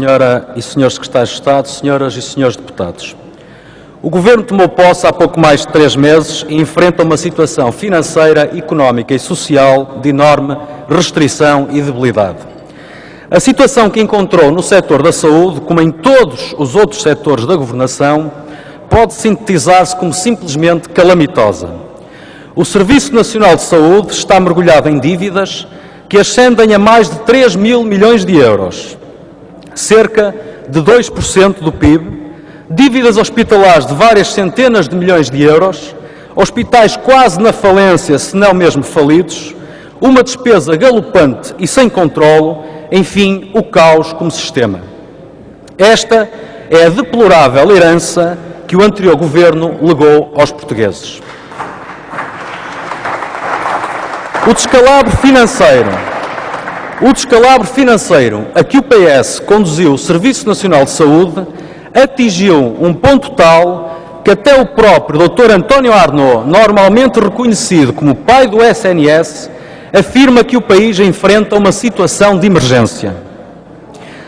Senhora e Senhores Secretários de Estado, Senhoras e Senhores Deputados, o Governo tomou posse há pouco mais de 3 meses e enfrenta uma situação financeira, económica e social de enorme restrição e debilidade. A situação que encontrou no setor da saúde, como em todos os outros setores da governação, pode sintetizar-se como simplesmente calamitosa. O Serviço Nacional de Saúde está mergulhado em dívidas que ascendem a mais de 3 mil milhões de euros. Cerca de 2% do PIB, dívidas hospitalares de várias centenas de milhões de euros, hospitais quase na falência, se não mesmo falidos, uma despesa galopante e sem controlo, enfim, o caos como sistema. Esta é a deplorável herança que o anterior Governo legou aos portugueses. O descalabro financeiro a que o PS conduziu o Serviço Nacional de Saúde atingiu um ponto tal que até o próprio Dr. António Arnaud, normalmente reconhecido como pai do SNS, afirma que o país enfrenta uma situação de emergência.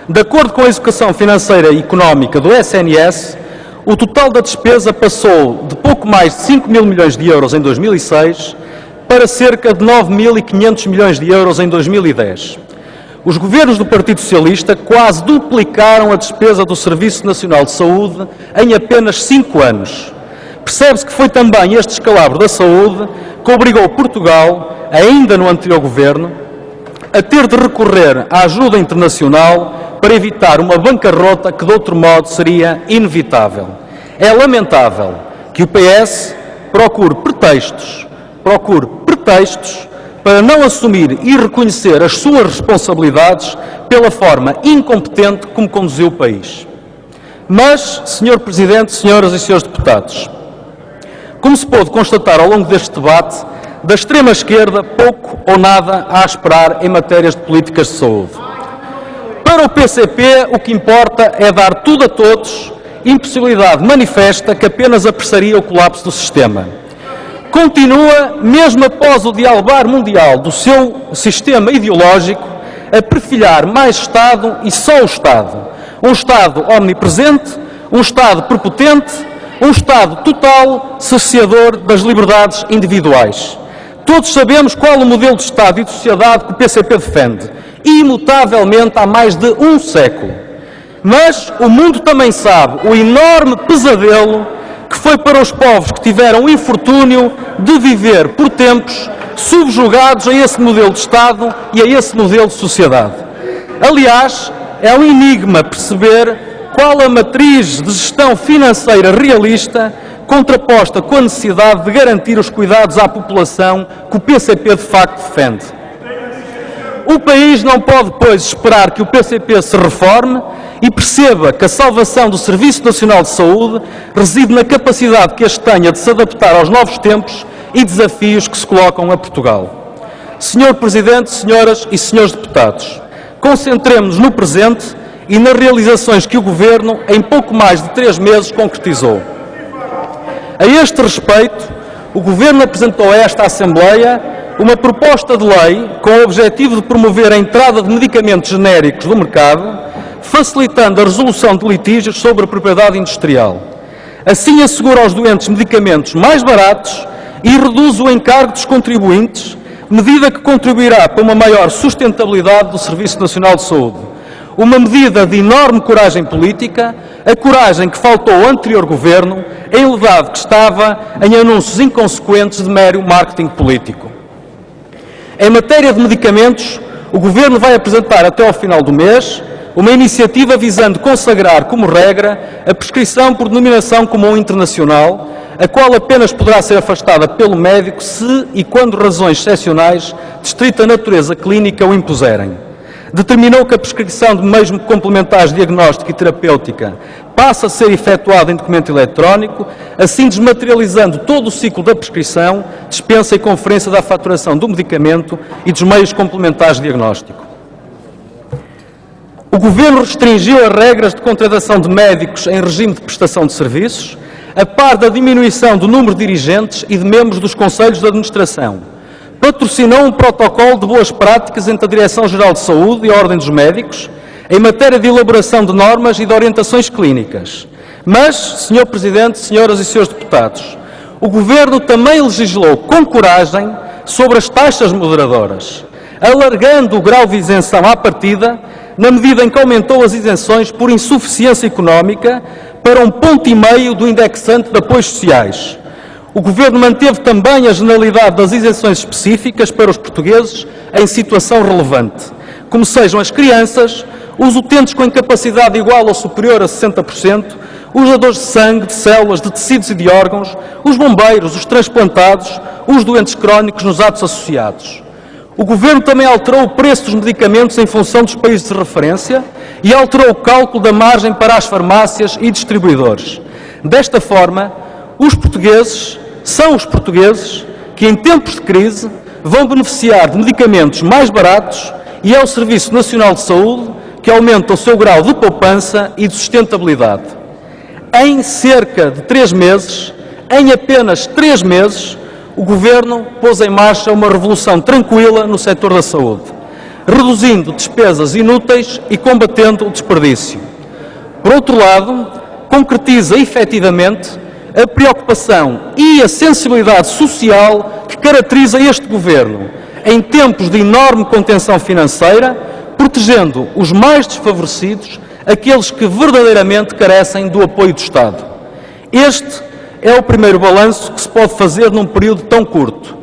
De acordo com a execução financeira e económica do SNS, o total da despesa passou de pouco mais de 5 mil milhões de euros em 2006 para cerca de 9.500 milhões de euros em 2010. Os governos do Partido Socialista quase duplicaram a despesa do Serviço Nacional de Saúde em apenas 5 anos. Percebe-se que foi também este descalabro da saúde que obrigou Portugal, ainda no anterior Governo, a ter de recorrer à ajuda internacional para evitar uma bancarrota que de outro modo seria inevitável. É lamentável que o PS procure pretextos para não assumir e reconhecer as suas responsabilidades pela forma incompetente como conduziu o país. Mas, Sr. Presidente, Senhoras e Senhores Deputados, como se pôde constatar ao longo deste debate, da extrema-esquerda pouco ou nada há a esperar em matérias de políticas de saúde. Para o PCP, o que importa é dar tudo a todos, impossibilidade manifesta que apenas apressaria o colapso do sistema. Continua, mesmo após o dialbar mundial do seu sistema ideológico, a perfilhar mais Estado e só o Estado. Um Estado omnipresente, um Estado prepotente, um Estado total, cerceador das liberdades individuais. Todos sabemos qual o modelo de Estado e de sociedade que o PCP defende, imutavelmente há mais de um século. Mas o mundo também sabe o enorme pesadelo que foi para os povos que tiveram o infortúnio de viver por tempos subjugados a esse modelo de Estado e a esse modelo de sociedade. Aliás, é um enigma perceber qual a matriz de gestão financeira realista contraposta com a necessidade de garantir os cuidados à população que o PCP de facto defende. O país não pode, pois, esperar que o PCP se reforme e perceba que a salvação do Serviço Nacional de Saúde reside na capacidade que este tenha de se adaptar aos novos tempos e desafios que se colocam a Portugal. Sr. Presidente, Senhoras e Senhores Deputados, concentremo-nos no presente e nas realizações que o Governo, em pouco mais de 3 meses, concretizou. A este respeito, o Governo apresentou a esta Assembleia uma proposta de lei com o objetivo de promover a entrada de medicamentos genéricos no mercado, facilitando a resolução de litígios sobre a propriedade industrial. Assim assegura aos doentes medicamentos mais baratos e reduz o encargo dos contribuintes, medida que contribuirá para uma maior sustentabilidade do Serviço Nacional de Saúde. Uma medida de enorme coragem política, a coragem que faltou ao anterior Governo, enledado que estava em anúncios inconsequentes de mero marketing político. Em matéria de medicamentos, o Governo vai apresentar até ao final do mês uma iniciativa visando consagrar como regra a prescrição por denominação comum internacional, a qual apenas poderá ser afastada pelo médico se e quando razões excepcionais de estrita natureza clínica o impuserem. Determinou que a prescrição de meios complementares de diagnóstica e terapêutica passa a ser efetuada em documento eletrónico, assim desmaterializando todo o ciclo da prescrição, dispensa e conferência da faturação do medicamento e dos meios complementares de diagnóstico. O Governo restringiu as regras de contratação de médicos em regime de prestação de serviços, a par da diminuição do número de dirigentes e de membros dos conselhos de administração. Patrocinou um protocolo de boas práticas entre a Direção-Geral de Saúde e a Ordem dos Médicos, em matéria de elaboração de normas e de orientações clínicas. Mas, Sr. Presidente, senhoras e senhores deputados, o Governo também legislou com coragem sobre as taxas moderadoras, alargando o grau de isenção à partida, na medida em que aumentou as isenções por insuficiência económica para 1,5 ponto do indexante de apoios sociais. O Governo manteve também a generalidade das isenções específicas para os portugueses em situação relevante, como sejam as crianças, os utentes com incapacidade igual ou superior a 60%, os doadores de sangue, de células, de tecidos e de órgãos, os bombeiros, os transplantados, os doentes crónicos nos atos associados. O Governo também alterou o preço dos medicamentos em função dos países de referência e alterou o cálculo da margem para as farmácias e distribuidores. Desta forma, os portugueses que, em tempos de crise, vão beneficiar de medicamentos mais baratos e é o Serviço Nacional de Saúde que aumenta o seu grau de poupança e de sustentabilidade. Em cerca de 3 meses, em apenas 3 meses, o Governo pôs em marcha uma revolução tranquila no setor da saúde, reduzindo despesas inúteis e combatendo o desperdício. Por outro lado, concretiza efetivamente a preocupação e a sensibilidade social que caracteriza este Governo em tempos de enorme contenção financeira, protegendo os mais desfavorecidos, aqueles que verdadeiramente carecem do apoio do Estado. Este é o primeiro balanço que se pode fazer num período tão curto,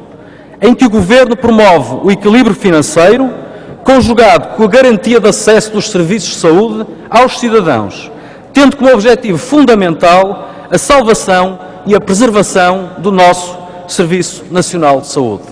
em que o Governo promove o equilíbrio financeiro, conjugado com a garantia de acesso dos serviços de saúde aos cidadãos, tendo como objetivo fundamental a salvação e a preservação do nosso Serviço Nacional de Saúde.